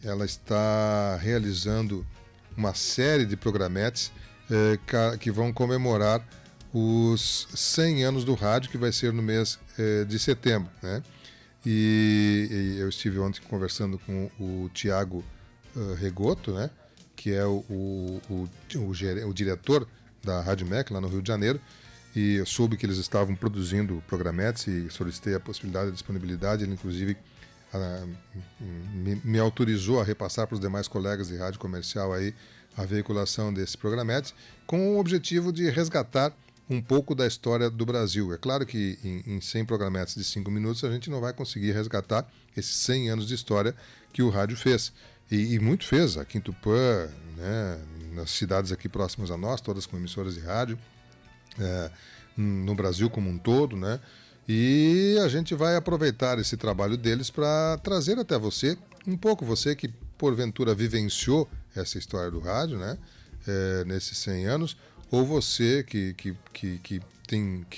ela está realizando uma série de programetes que vão comemorar os 100 anos do rádio, que vai ser no mês de setembro, né? E eu estive ontem conversando com o Tiago Regoto, né? Que é o diretor da Rádio MEC lá no Rio de Janeiro, e eu soube que eles estavam produzindo programetes e solicitei a possibilidade de disponibilidade. Ele inclusive me autorizou a repassar para os demais colegas de rádio comercial aí a veiculação desse programete, com o objetivo de resgatar um pouco da história do Brasil. É claro que em 100 programetes de 5 minutos a gente não vai conseguir resgatar esses 100 anos de história que o rádio fez. E muito fez, aqui em Tupã, né, nas cidades aqui próximas a nós, todas com emissoras de rádio, no Brasil como um todo, né? E a gente vai aproveitar esse trabalho deles para trazer até você, um pouco você que porventura vivenciou essa história do rádio, né? Nesses 100 anos, ou você que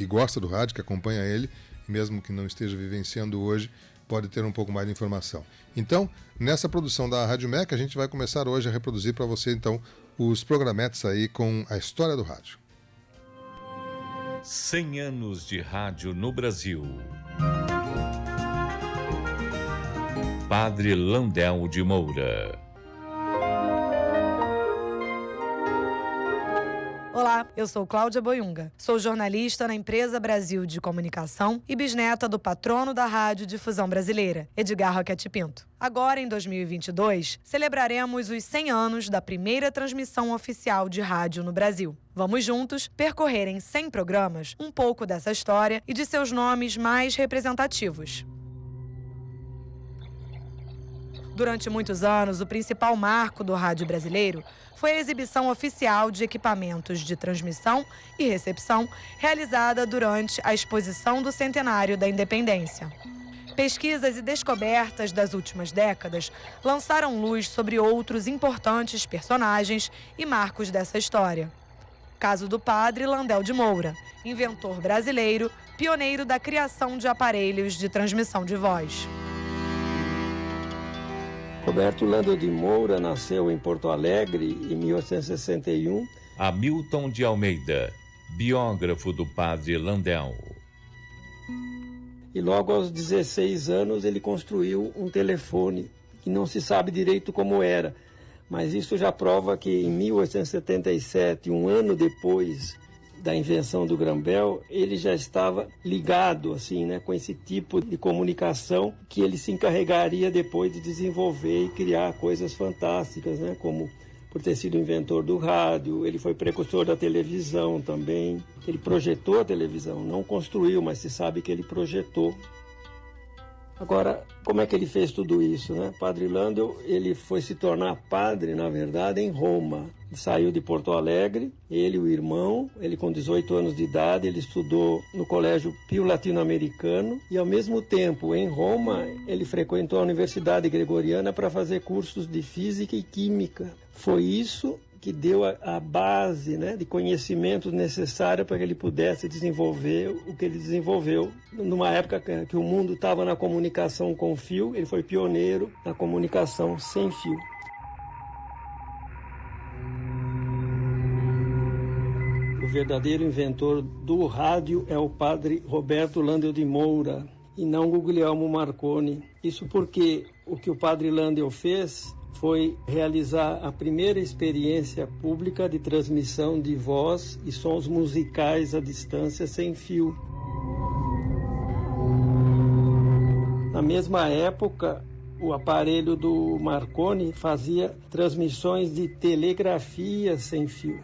gosta do rádio, que acompanha ele, mesmo que não esteja vivenciando hoje, pode ter um pouco mais de informação. Então, nessa produção da Rádio MEC, a gente vai começar hoje a reproduzir para você, então, os programetes aí com a história do rádio. 100 anos de rádio no Brasil. Padre Landel de Moura. Olá, eu sou Cláudia Boiunga. Sou jornalista na Empresa Brasil de Comunicação e bisneta do patrono da Radiodifusão Brasileira, Edgar Roquete Pinto. Agora, em 2022, celebraremos os 100 anos da primeira transmissão oficial de rádio no Brasil. Vamos juntos percorrer em 100 programas um pouco dessa história e de seus nomes mais representativos. Durante muitos anos, o principal marco do rádio brasileiro foi a exibição oficial de equipamentos de transmissão e recepção realizada durante a exposição do centenário da Independência. Pesquisas e descobertas das últimas décadas lançaram luz sobre outros importantes personagens e marcos dessa história. Caso do padre Landel de Moura, inventor brasileiro, pioneiro da criação de aparelhos de transmissão de voz. Roberto Landel de Moura nasceu em Porto Alegre em 1861. Hamilton de Almeida, biógrafo do padre Landel. E logo aos 16 anos ele construiu um telefone, que não se sabe direito como era, mas isso já prova que em 1877, um ano depois da invenção do Graham-Bell, ele já estava ligado assim, né, com esse tipo de comunicação que ele se encarregaria depois de desenvolver e criar coisas fantásticas, né, como por ter sido inventor do rádio. Ele foi precursor da televisão também. Ele projetou a televisão, não construiu, mas se sabe que ele projetou. Agora, como é que ele fez tudo isso, né? Padre Landel, ele foi se tornar padre, na verdade, em Roma. Ele saiu de Porto Alegre, ele e o irmão, ele com 18 anos de idade, ele estudou no Colégio Pio Latino-Americano e, ao mesmo tempo, em Roma, ele frequentou a Universidade Gregoriana para fazer cursos de Física e Química. Foi isso que deu a base, né, de conhecimento necessário para que ele pudesse desenvolver o que ele desenvolveu. Numa época que o mundo estava na comunicação com fio, ele foi pioneiro na comunicação sem fio. O verdadeiro inventor do rádio é o padre Roberto Landel de Moura e não Guglielmo Marconi. Isso porque o que o padre Landel fez foi realizar a primeira experiência pública de transmissão de voz e sons musicais à distância sem fio. Na mesma época, o aparelho do Marconi fazia transmissões de telegrafia sem fio,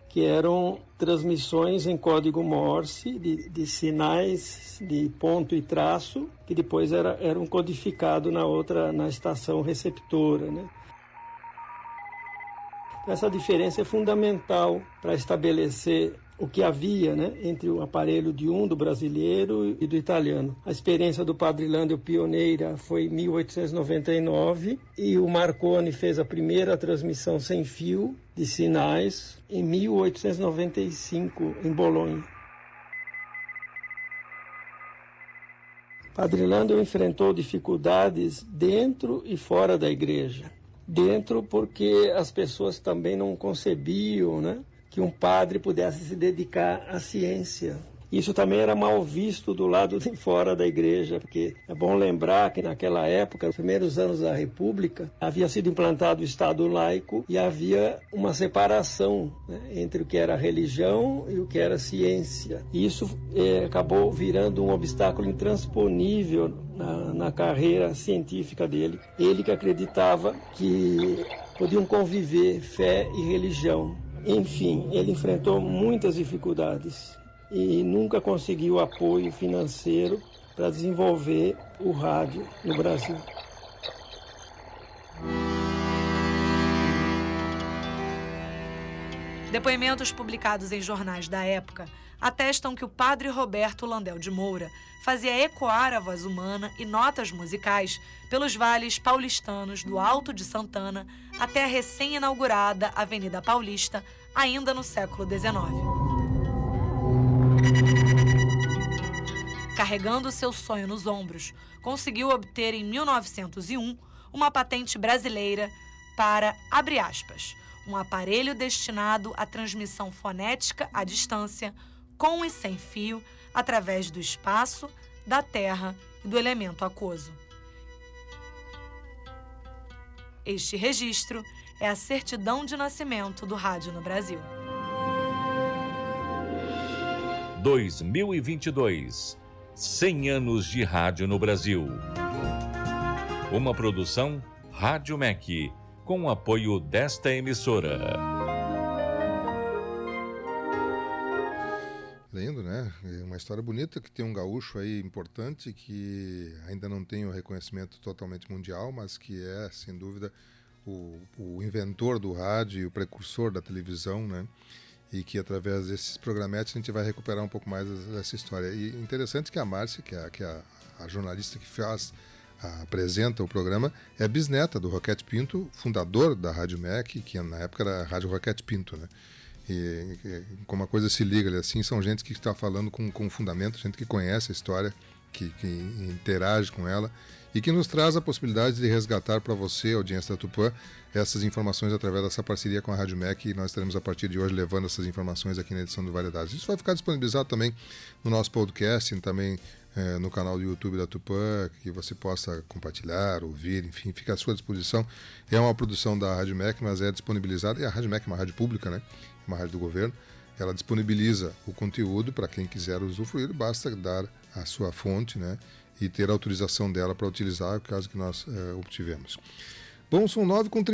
que eram transmissões em código Morse, de sinais de ponto e traço, que depois eram codificados na estação receptora, né? Essa diferença é fundamental para estabelecer o que havia, né, entre o aparelho do brasileiro e do italiano. A experiência do padre Landel pioneira foi em 1899 e o Marconi fez a primeira transmissão sem fio de sinais em 1895 em Bolonha. Padre Lando enfrentou dificuldades dentro e fora da igreja. Dentro porque as pessoas também não concebiam, né, que um padre pudesse se dedicar à ciência. Isso também era mal visto do lado de fora da igreja, porque é bom lembrar que naquela época, nos primeiros anos da República, havia sido implantado o Estado laico e havia uma separação, né, entre o que era religião e o que era ciência. E isso acabou virando um obstáculo intransponível na carreira científica dele. Ele que acreditava que podiam conviver fé e religião. Enfim, ele enfrentou muitas dificuldades e nunca conseguiu apoio financeiro para desenvolver o rádio no Brasil. Depoimentos publicados em jornais da época atestam que o padre Roberto Landel de Moura fazia ecoar a voz humana e notas musicais pelos vales paulistanos do Alto de Santana até a recém-inaugurada Avenida Paulista, ainda no século XIX. Carregando seu sonho nos ombros, conseguiu obter em 1901 uma patente brasileira para, abre aspas, um aparelho destinado à transmissão fonética à distância, com e sem fio, através do espaço, da terra e do elemento aquoso. Este registro é a certidão de nascimento do rádio no Brasil. 2022. 100 anos de rádio no Brasil. Uma produção Rádio MEC, com o apoio desta emissora. Lindo, né? É uma história bonita que tem um gaúcho aí importante que ainda não tem o reconhecimento totalmente mundial, mas que é, sem dúvida, o inventor do rádio e o precursor da televisão, né? E que através desses programetes a gente vai recuperar um pouco mais dessa história. E interessante que a Márcia, que é a jornalista que apresenta o programa, é bisneta do Roquete Pinto, fundador da Rádio MEC, que na época era a Rádio Roquete Pinto, né? E como a coisa se liga ali assim, são gente que está falando com fundamento, gente que conhece a história, que interage com ela e que nos traz a possibilidade de resgatar para você, audiência da Tupã, essas informações através dessa parceria com a Rádio MEC, e nós estaremos a partir de hoje levando essas informações aqui na edição do Variedades. Isso vai ficar disponibilizado também no nosso podcast e também no canal do YouTube da Tupã, que você possa compartilhar, ouvir, enfim, fica à sua disposição. É uma produção da Rádio MEC, mas é disponibilizada, e a Rádio MEC é uma rádio pública, né? É uma rádio do governo. Ela disponibiliza o conteúdo para quem quiser usufruir, basta dar a sua fonte, né? E ter a autorização dela para utilizar, o caso que nós obtivemos. Bom, são 9h30.